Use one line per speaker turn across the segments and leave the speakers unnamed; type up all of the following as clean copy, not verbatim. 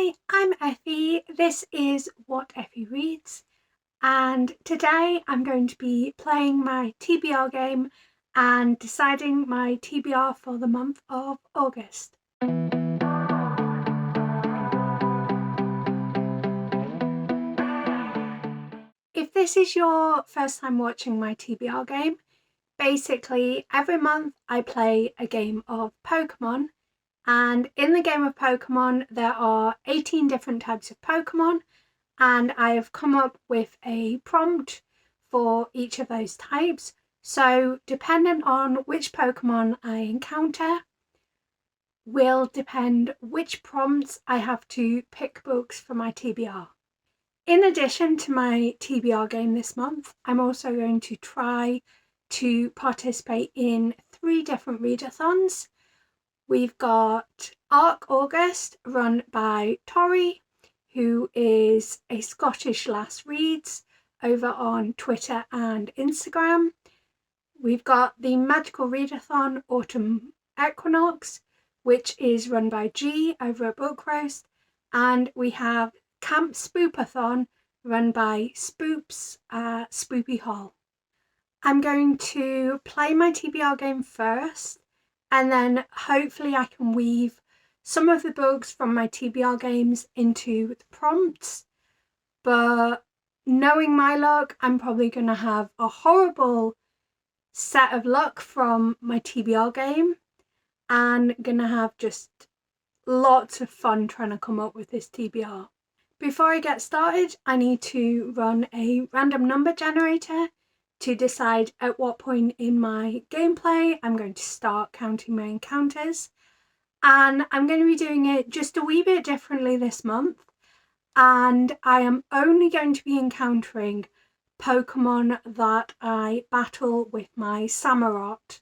Hi, I'm Effie. This is What Effie Reads, and today I'm going to be playing my TBR game and deciding my TBR for the month of August. If this is your first time watching my TBR game, basically every month I play a game of Pokemon. And in the game of Pokemon, there are 18 different types of Pokemon, and I have come up with a prompt for each of those types. So depending on which Pokemon I encounter will depend which prompts I have to pick books for my TBR. In addition to my TBR game this month, I'm also going to try to participate in 3 different readathons. We've got Arc August, run by Tori, who is a Scottish lass reads over on Twitter and Instagram. We've got the Magical Readathon Autumn Equinox, which is run by G over at Book Roast. And we have Camp Spoopathon, run by Spoops at Spoopy Hall. I'm going to play my TBR game first, and then hopefully I can weave some of the books from my TBR games into the prompts. But knowing my luck, I'm probably going to have a horrible set of luck from my TBR game and going to have just lots of fun trying to come up with this TBR. Before I get started, I need to run a random number generator to decide at what point in my gameplay I'm going to start counting my encounters. And I'm going to be doing it just a wee bit differently this month. And I am only going to be encountering Pokemon that I battle with my Samurott.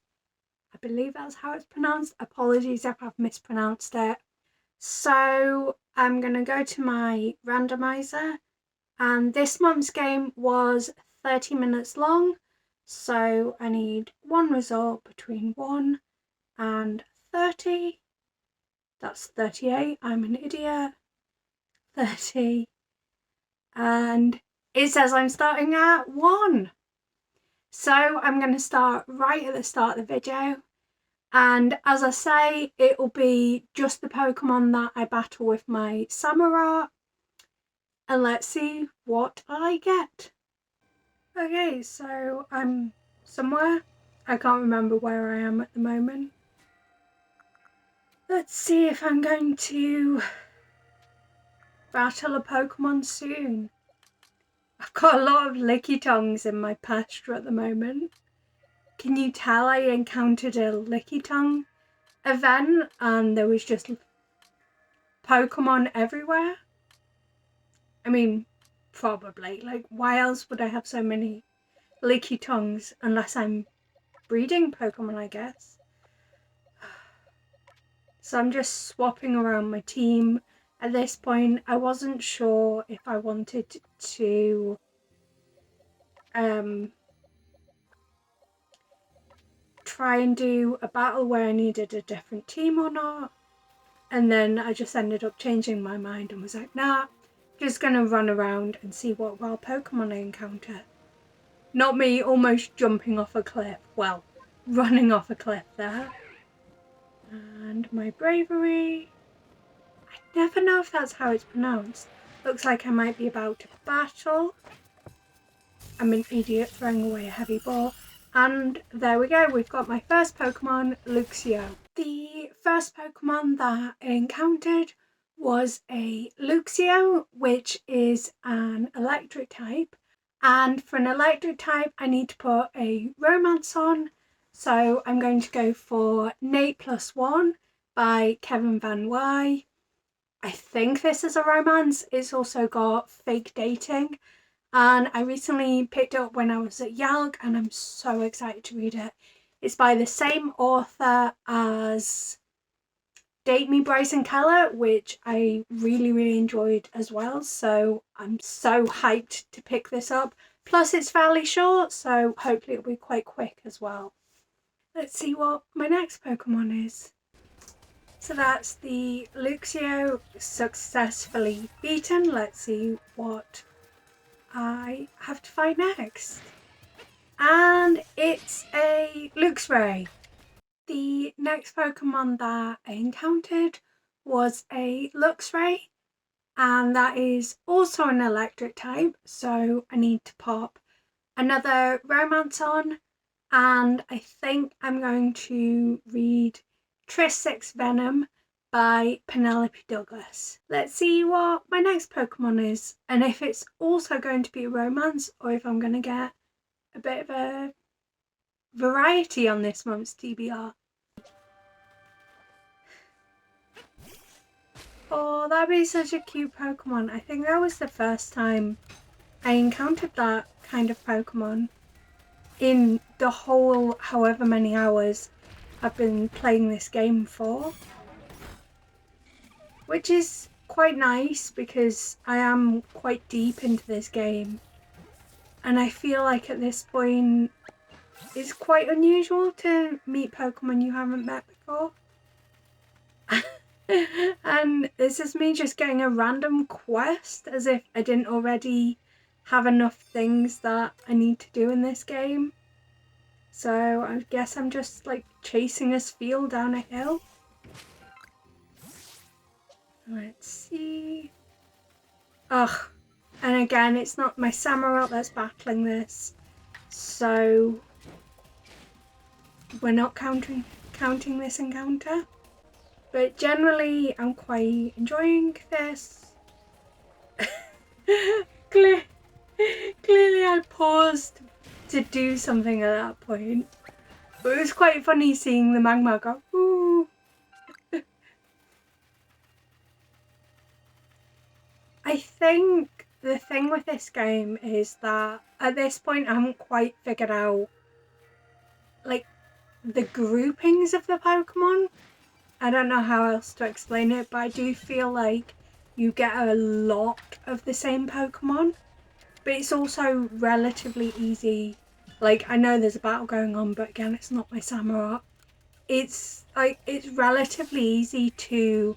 I believe that's how it's pronounced. Apologies if I've mispronounced it. So I'm going to go to my randomizer. And this month's game was 30 minutes long, so I need one result between 1 and 30. That's 38. I'm an idiot. 30. And it says I'm starting at 1. So I'm going to start right at the start of the video. And as I say, it will be just the Pokemon that I battle with my Samurott. And let's see what I get. Okay, so I'm somewhere. I can't remember where I am at the moment. Let's see if I'm going to battle a Pokemon soon. I've got a lot of licky tongues in my pasture at the moment. Can you tell I encountered a licky tongue event and there was just Pokemon everywhere? I mean, probably. Like, why else would I have so many licky tongues unless I'm breeding Pokemon, I guess. So I'm just swapping around my team. At this point, I wasn't sure if I wanted to try and do a battle where I needed a different team or not. And then I just ended up changing my mind and was like, nah, just gonna run around and see what wild Pokemon I encounter. Not me almost jumping off a cliff. Well, running off a cliff there. And my bravery. I never know if that's how it's pronounced. Looks like I might be about to battle. I'm an idiot throwing away a heavy ball. And there we go, we've got my first Pokemon, Luxio. The first Pokemon that I encountered was a Luxio, which is an electric type. And for an electric type, I need to put a romance on. So I'm going to go for Nate Plus One by Kevin Van Wy. I think this is a romance. It's also got fake dating. And I recently picked it up when I was at YALC and I'm so excited to read it. It's by the same author as Date Me Bryson Keller, which I really enjoyed as well. So I'm so hyped to pick this up. Plus it's fairly short, so hopefully it'll be quite quick as well. Let's see what my next Pokemon is. So that's the Luxio successfully beaten. Let's see what I have to fight next. And it's a Luxray. The next Pokemon that I encountered was a Luxray, and that is also an electric type, so I need to pop another romance on, and I think I'm going to read Tristic's Venom by Penelope Douglas. Let's see what my next Pokemon is, and if it's also going to be a romance, or if I'm going to get a bit of a variety on this month's TBR. Oh, that'd be such a cute Pokemon. I think that was the first time I encountered that kind of Pokemon in the whole however many hours I've been playing this game for. Which is quite nice because I am quite deep into this game. And I feel like at this point it's quite unusual to meet Pokemon you haven't met before. And this is me just getting a random quest as if I didn't already have enough things that I need to do in this game. So I guess I'm just like chasing a Spheal down a hill. Let's see. Ugh. And again, it's not my Samurott that's battling this. So we're not counting this encounter. But generally, I'm quite enjoying this. Clearly, I paused to do something at that point. But it was quite funny seeing the Magmar go, ooh. I think the thing with this game is that at this point I haven't quite figured out like the groupings of the Pokemon. I don't know how else to explain it, but I do feel like you get a lot of the same Pokemon, but it's also relatively easy. Like, I know there's a battle going on, but again, it's not my Samurott. It's relatively easy to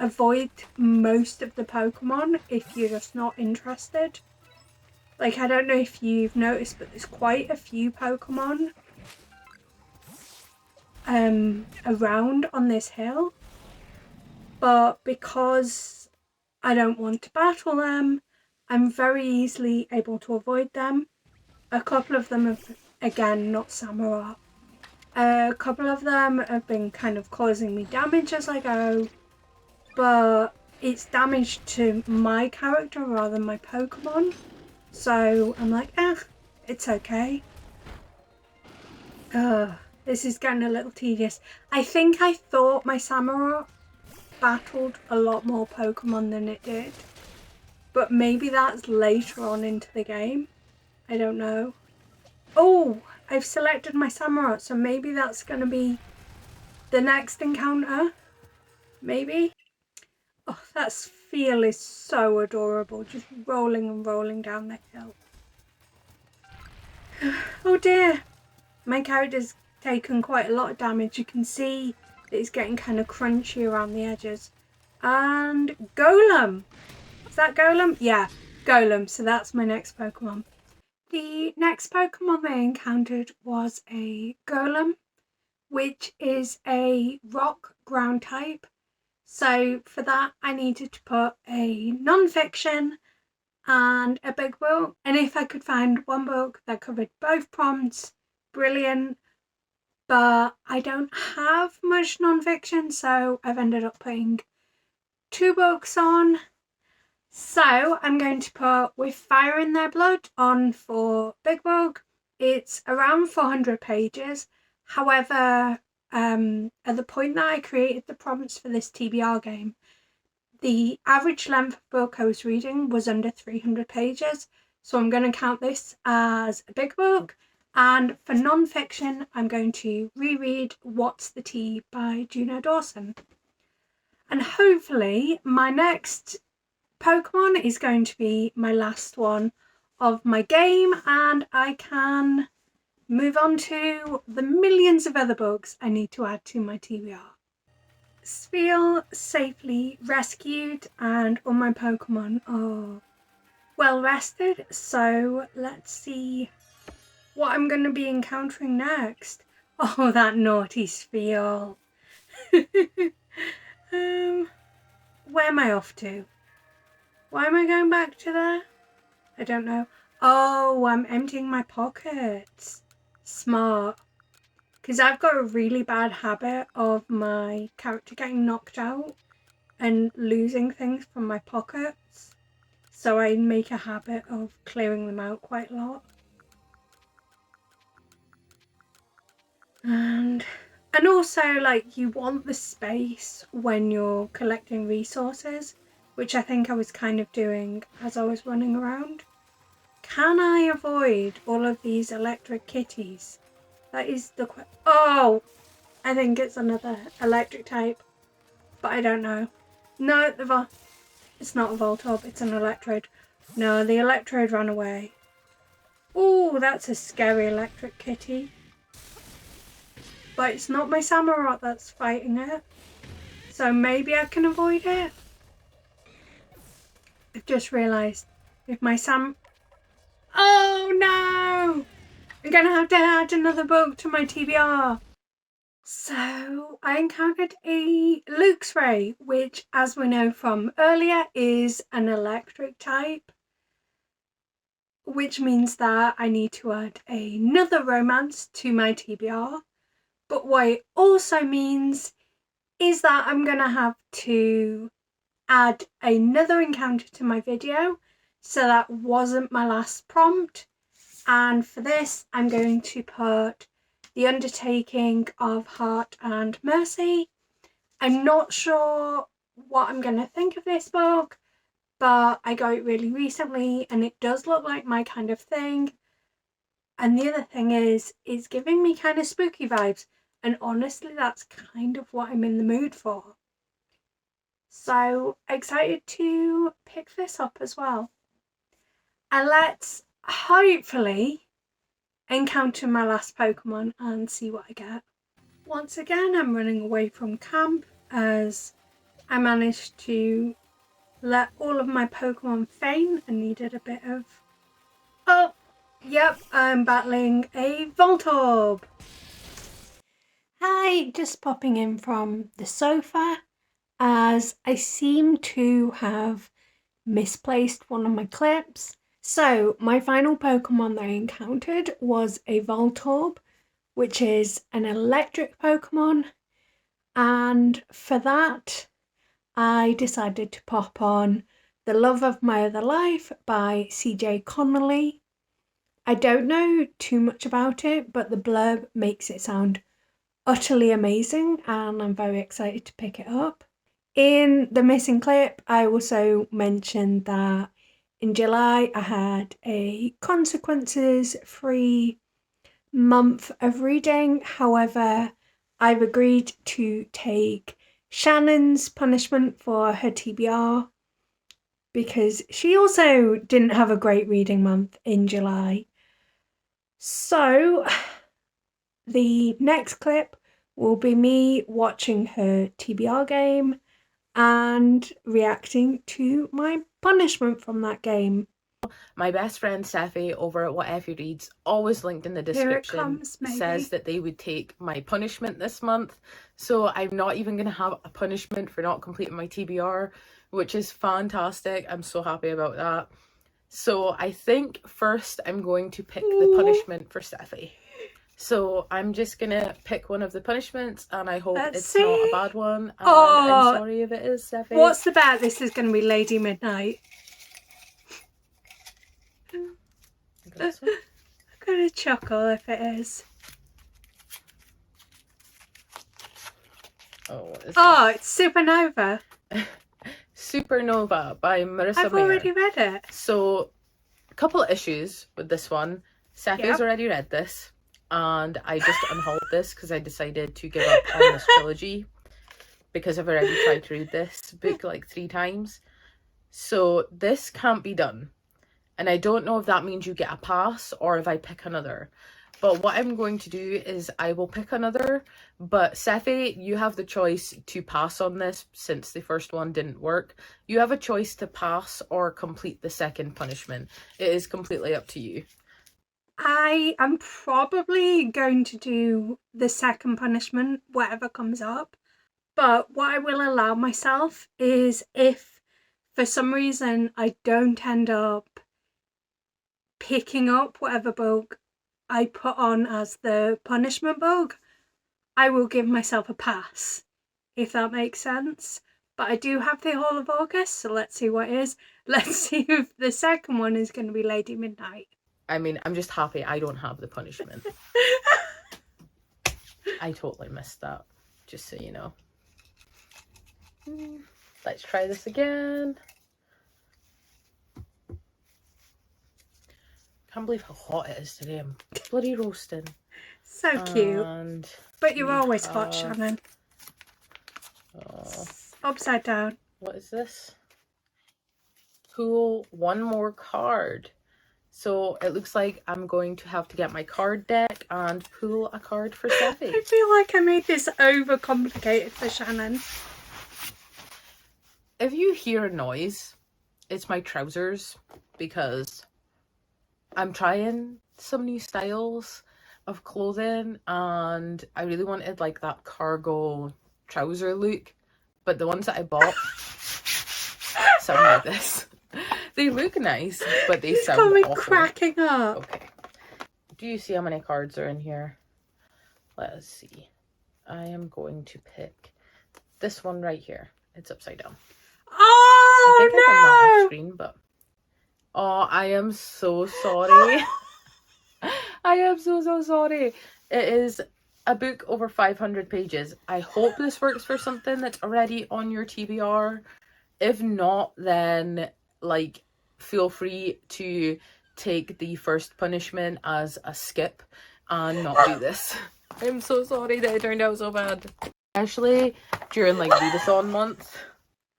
avoid most of the Pokemon if you're just not interested. Like, I don't know if you've noticed, but there's quite a few Pokemon around on this hill, but because I don't want to battle them, I'm very easily able to avoid them. A couple of them have, again, not Samurott. A couple of them have been kind of causing me damage as I go, but it's damage to my character rather than my Pokemon. So I'm like, it's okay. This is getting a little tedious. I think I thought my Samurott battled a lot more Pokemon than it did. But maybe that's later on into the game. I don't know. Oh, I've selected my Samurott, so maybe that's going to be the next encounter. Maybe. Oh, that Spheal is so adorable. Just rolling and rolling down the hill. Oh dear. My character's taken quite a lot of damage. You can see that it's getting kind of crunchy around the edges. And Golem. Is that Golem? Yeah, Golem. So that's my next Pokemon. The next Pokemon I encountered was a Golem, which is a rock ground type. So for that, I needed to put a non-fiction and a big book. And if I could find one book that covered both prompts, brilliant. But I don't have much non-fiction, so I've ended up putting 2 books on. So I'm going to put With Fire in Their Blood on for big book. It's around 400 pages. However, at the point that I created the prompts for this TBR game, the average length of book I was reading was under 300 pages. So I'm going to count this as a big book. And for non-fiction, I'm going to reread What's the Tea by Juno Dawson. And hopefully my next Pokemon is going to be my last one of my game, and I can move on to the millions of other books I need to add to my TBR. feel safely rescued and all my Pokemon are well rested, so let's see what I'm going to be encountering next. Oh, that naughty Spheal. Where am I off to? Why am I going back to there? I don't know. Oh, I'm emptying my pockets. Smart. Because I've got a really bad habit of my character getting knocked out and losing things from my pockets. So I make a habit of clearing them out quite a lot. And also, like, you want the space when you're collecting resources, which I think I was kind of doing as I was running around. Can I avoid all of these electric kitties? That is the oh, I think it's another electric type, but I don't know. No, it's not a Voltorb, it's an Electrode. No, the Electrode ran away. Oh, that's a scary electric kitty. But it's not my Samurott that's fighting it. So maybe I can avoid it. I've just realised if my oh no! I'm gonna have to add another book to my TBR. So I encountered a Luxray, which, as we know from earlier, is an electric type, which means that I need to add another romance to my TBR. But what it also means is that I'm going to have to add another encounter to my video. So that wasn't my last prompt. And for this, I'm going to put The Undertaking of Heart and Mercy. I'm not sure what I'm going to think of this book, but I got it really recently and it does look like my kind of thing. And the other thing is, it's giving me kind of spooky vibes. And honestly, that's kind of what I'm in the mood for. So excited to pick this up as well. And let's hopefully encounter my last Pokemon and see what I get. Once again, I'm running away from camp as I managed to let all of my Pokemon feign and needed a bit of... Oh, yep, I'm battling a Voltorb. Hi, just popping in from the sofa as I seem to have misplaced one of my clips. So my final Pokemon that I encountered was a Voltorb, which is an electric Pokemon, and for that I decided to pop on The Love of My Other Life by CJ Connolly. I don't know too much about it, but the blurb makes it sound utterly amazing and I'm very excited to pick it up. In the missing clip, I also mentioned that in July I had a consequences-free month of reading. However, I've agreed to take Shannon's punishment for her TBR because she also didn't have a great reading month in July. So the next clip will be me watching her TBR game and reacting to my punishment from that game.
My best friend Steffi over at What Effie Reads, always linked in the description, says that they would take my punishment this month. So I'm not even going to have a punishment for not completing my TBR, which is fantastic. I'm so happy about that. So I think first I'm going to pick the punishment for Steffi. So I'm just going to pick one of the punishments and I hope it's not a bad one. And I'm sorry if it is, Steffi.
What's the bet this is going to be Lady Midnight? I'm going to chuckle if it is.
Oh, what is
it's Supernova.
Supernova by Marissa
I've
Mayer.
already read it.
So, a couple of issues with this one. Steffi's already read this, and I just unhauled this because I decided to give up on this trilogy because I've already tried to read this book like 3 times. So, this can't be done. And I don't know if that means you get a pass or if I pick another. But what I'm going to do is I will pick another, but Sephi, you have the choice to pass on this since the first one didn't work. You have a choice to pass or complete the second punishment. It is completely up to you.
I am probably going to do the second punishment, whatever comes up. But what I will allow myself is if for some reason I don't end up picking up whatever book I put on as the punishment book, I will give myself a pass, if that makes sense. But I do have the whole of August, so let's see what it is. Let's see if the second one is going to be Lady Midnight.
I mean, I'm just happy I don't have the punishment. I totally missed that, just so you know. Let's try this again. Can't believe how hot it is today. I'm bloody roasting.
So cute. But you're always hot, Shannon. Upside down.
What is this? Pull one more card. So it looks like I'm going to have to get my card deck and pull a card for Sephi.
I feel like I made this overcomplicated for Shannon.
If you hear a noise, it's my trousers, because I'm trying some new styles of clothing and I really wanted like that cargo trouser look, but the ones that I bought sound like this. They look nice, but they sound awful.
It's got me cracking up.
Okay. Do you see how many cards are in here? Let us see. I am going to pick this one right here. It's upside down.
Oh,
I think I done that off screen, but... Oh, I am so sorry. I am so sorry. It is a book over 500 pages. I hope this works for something that's already on your TBR. If not, then, like, feel free to take the first punishment as a skip and not do this. I'm so sorry that it turned out so bad. Especially during, like, Readathon month.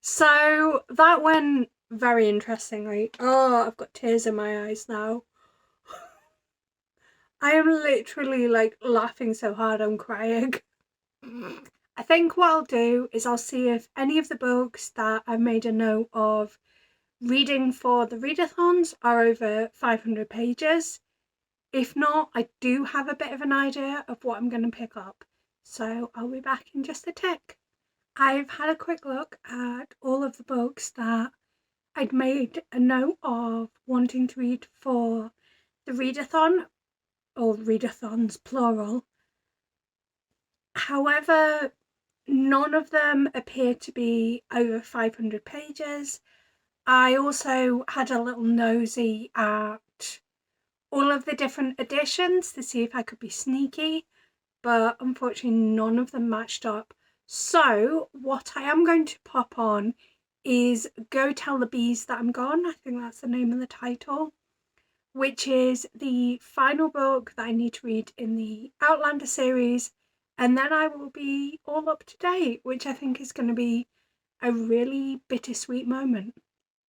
So, that went very interestingly. Oh, I've got tears in my eyes now. I am literally, like, laughing so hard I'm crying. I think what I'll do is I'll see if any of the books that I've made a note of reading for the readathons are over 500 pages. If not, I do have a bit of an idea of what I'm going to pick up. So I'll be back in just a tick. I've had a quick look at all of the books that I'd made a note of wanting to read for the readathon, or readathons plural. However, none of them appear to be over 500 pages. I also had a little nosy at all of the different editions to see if I could be sneaky, but unfortunately none of them matched up. So what I am going to pop on is Go Tell the Bees That I'm Gone. I think that's the name of the title, which is the final book that I need to read in the Outlander series, and then I will be all up to date, which I think is going to be a really bittersweet moment.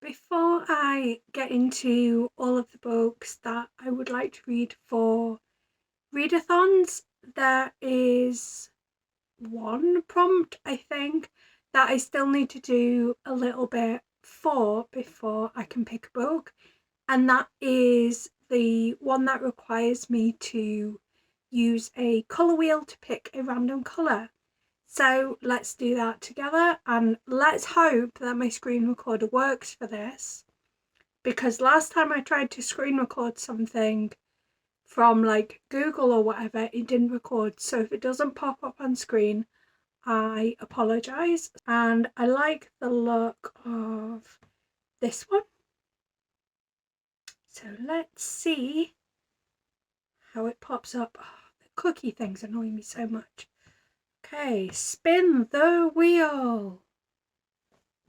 Before I get into all of the books that I would like to read for readathons, there is one prompt, I think, that I still need to do a little bit for before I can pick a book, and that is the one that requires me to use a colour wheel to pick a random colour. So let's do that together, and let's hope that my screen recorder works for this, because last time I tried to screen record something from like Google or whatever, it didn't record. So if it doesn't pop up on screen, I apologise. And I like the look of this one. So let's see how it pops up. Oh, the cookie thing's annoying me so much. Okay, spin the wheel.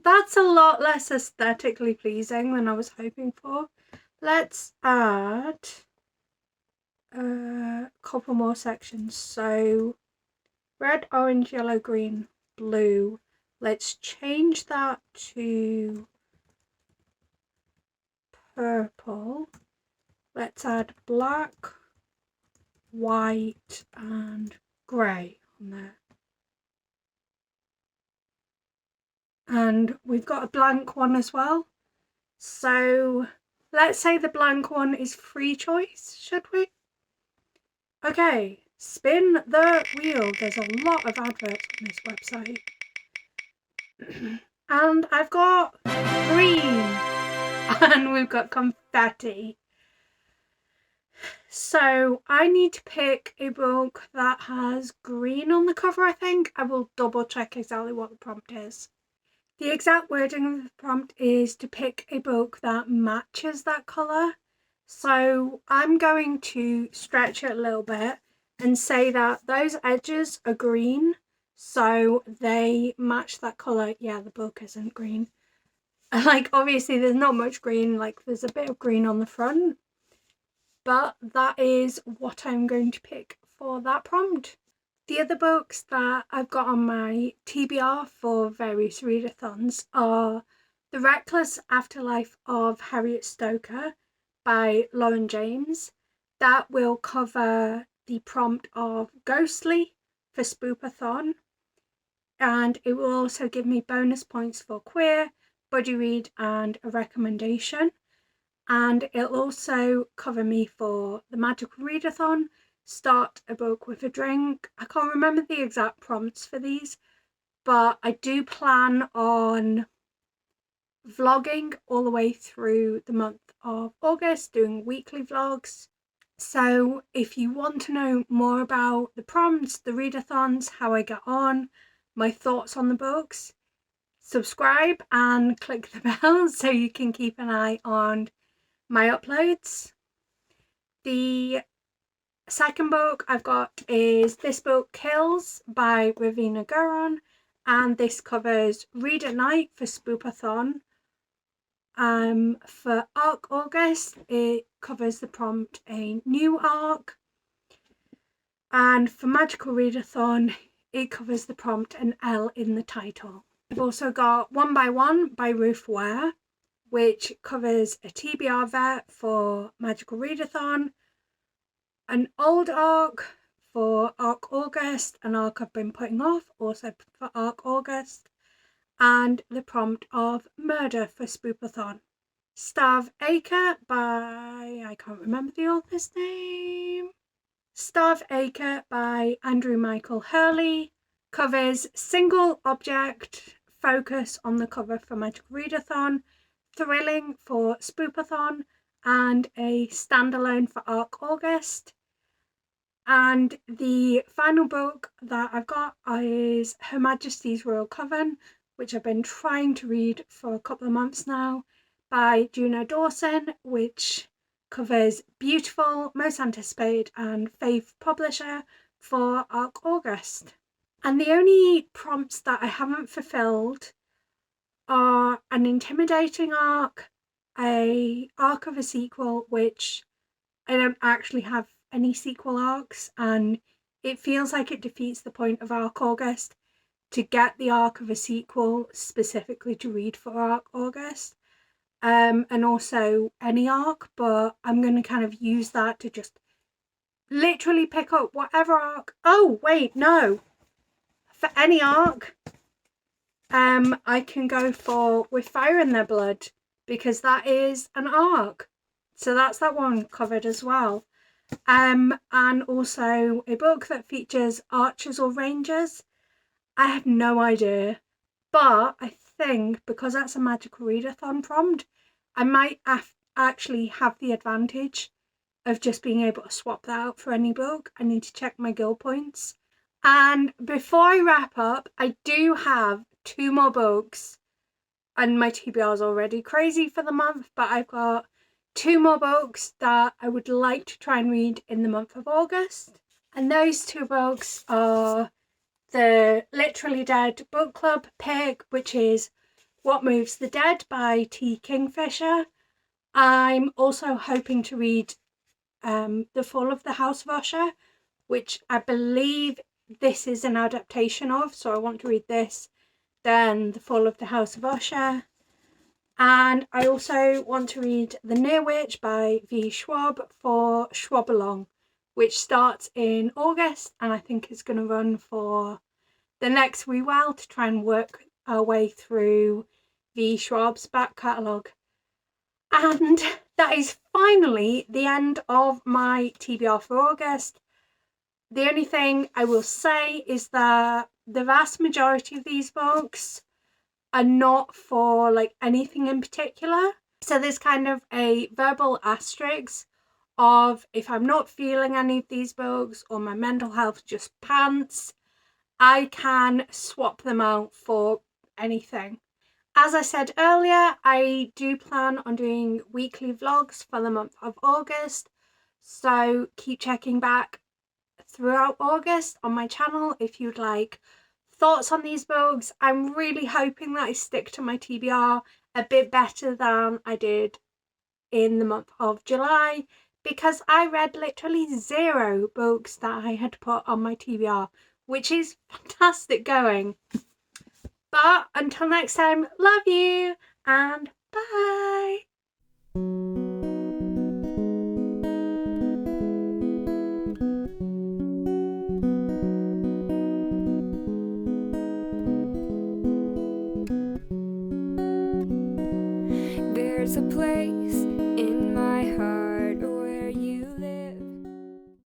That's a lot less aesthetically pleasing than I was hoping for. Let's add a couple more sections. So red, orange, yellow, green, blue. Let's change that to purple. Let's add black, white and grey on there. And we've got a blank one as well. So let's say the blank one is free choice, should we? Okay, spin the wheel. There's a lot of adverts on this website. And I've got green. And we've got confetti. So I need to pick a book that has green on the cover, I think. I will double check exactly what the prompt is. The exact wording of the prompt is to pick a book that matches that colour. So I'm going to stretch it a little bit and say that those edges are green, so they match that colour. Yeah, the book isn't green. Like, obviously there's not much green, like there's a bit of green on the front, but that is what I'm going to pick for that prompt. The other books that I've got on my TBR for various readathons are The Reckless Afterlife of Harriet Stoker by Lauren James. That will cover the prompt of ghostly for Spoopathon, and it will also give me bonus points for queer, buddy read and a recommendation. And it'll also cover me for the Magical Readathon, Start a Book with a Drink. I can't remember the exact prompts for these, but I do plan on vlogging all the way through the month of August, doing weekly vlogs. So if you want to know more about the prompts, the readathons, how I get on, my thoughts on the books, subscribe and click the bell so you can keep an eye on my uploads. The second book I've got is This Book Kills by Ravina Guron, and this covers Read at Night for Spoopathon. For Arc August, it covers the prompt A New Arc, and for Magical Readathon, it covers the prompt An L in the title. I've also got One by One by Ruth Ware, which covers a TBR vet for Magical Readathon, an old arc for Arc August, an arc I've been putting off, also for Arc August, and the prompt of Murder for Spoopathon. Starve Acre by, I can't remember the author's name. Starve Acre by Andrew Michael Hurley covers single object focus on the cover for Magical Readathon, thrilling for Spoopathon, and a standalone for Arc August. And the final book that I've got is Her Majesty's Royal Coven, which I've been trying to read for a couple of months now, by Juno Dawson, which covers Beautiful, Most Anticipated and Fave Publisher for Arc August. And the only prompts that I haven't fulfilled are an intimidating arc, a arc of a sequel, which I don't actually have any sequel arcs, and it feels like it defeats the point of Arc August to get the arc of a sequel specifically to read for Arc August, and also any arc, but I'm going to kind of use that to just literally pick up whatever arc. Oh wait, no, for any arc I can go for With Fire in Their Blood, because that is an arc, so that's that one covered as well. And also a book that features archers or rangers. I have no idea, but I think because that's a Magical Readathon prompt, I might actually have the advantage of just being able to swap that out for any book. I need to check my guild points. And before I wrap up, I do have 2 more books, and my TBR is already crazy for the month, but I've got 2 more books that I would like to try and read in the month of August. And those 2 books are the Literally Dead book club pick, which is What Moves the Dead by T. Kingfisher. I'm also hoping to read The Fall of the House of Usher, which I believe this is an adaptation of, so I want to read this, then The Fall of the House of Usher. And I also want to read The Near Witch by V. Schwab for Schwabalong, which starts in August, and I think it's going to run for the next wee while to try and work our way through the Schwab's back catalogue. And that is finally the end of my TBR for August. The only thing I will say is that the vast majority of these books are not for like anything in particular. So there's kind of a verbal asterisk of if I'm not feeling any of these books or my mental health just pants, I can swap them out for anything. As I said earlier, I do plan on doing weekly vlogs for the month of August, so keep checking back throughout August on my channel if you'd like thoughts on these books. I'm really hoping that I stick to my TBR a bit better than I did in the month of July, because I read literally 0 books that I had put on my TBR, which is fantastic going. But until next time, love you and bye.
There's a place in my heart